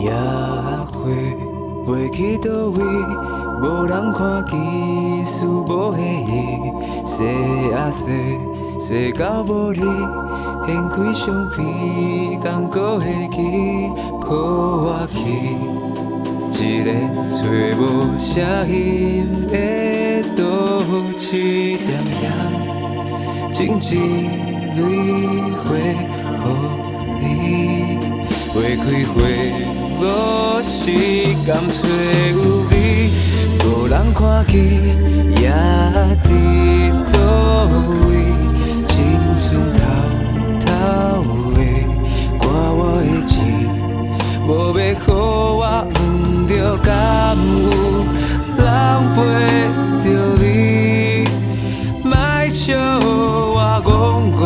也花飞去倒位，无人看见，事无意义。洗啊洗，洗到无你，掀开相片，感觉会记，抱我去。一个找无声音的都市点点，种一蕊花予你，花开花落时，甘找有味，无人看见，也伫倒位，青春偷偷的挂我的钱，无要予我问着敢有人陪着你，莫笑我戆戆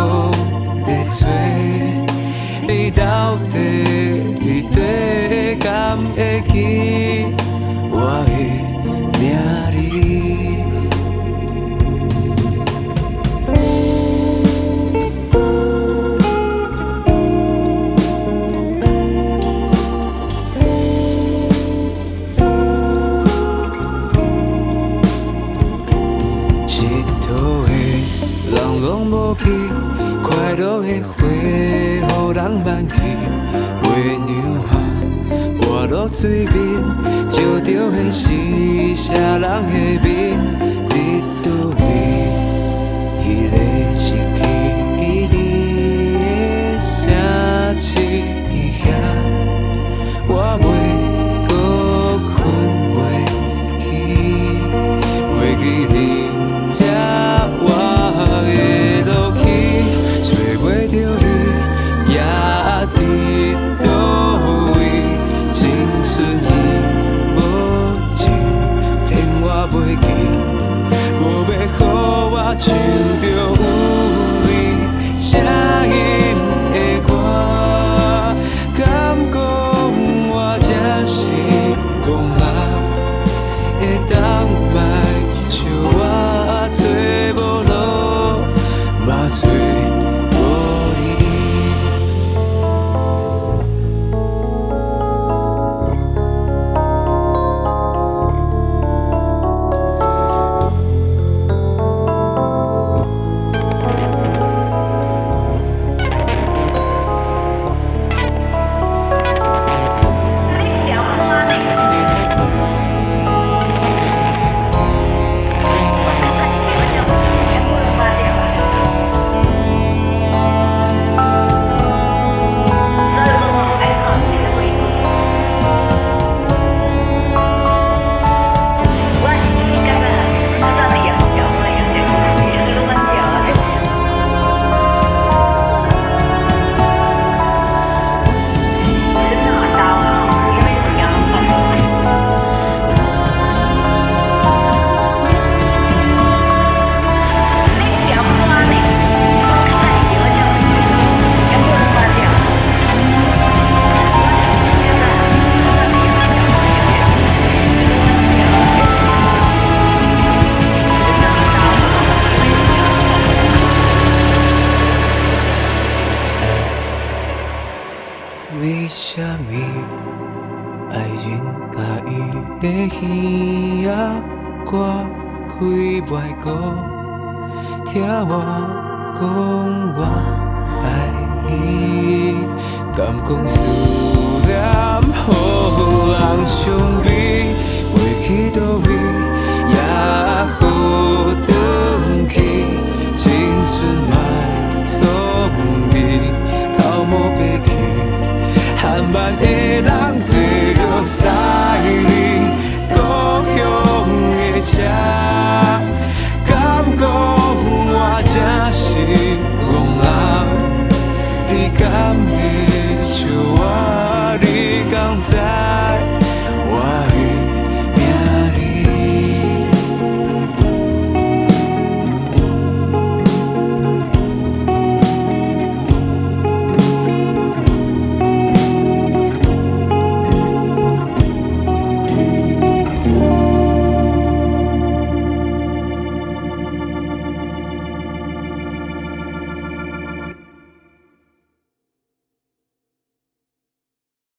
在找，你到底伫底，敢会记我的名字？拢无去，快乐的花，予人挽去。月娘下，我落水面，照着的是啥人的面？伫倒位？迄个失去记忆的城市伫遐，我袂搁困袂去，袂记你这我。会落去，找袂着你，也伫倒位？青春已无情，骗我袂记，无要予我唱着有你声音的歌，敢讲我才是戆人，会当莫笑我找无路。嘛找无你。为什么爱人甲伊的耳仔挂开袂过？听我讲我爱伊，敢讲思念予人伤悲？飞去倒位，也好转去，青春莫错迷，头毛白去。含万个人坐着驶离故乡的车，敢讲我才是戆人？你敢会笑我？你敢知？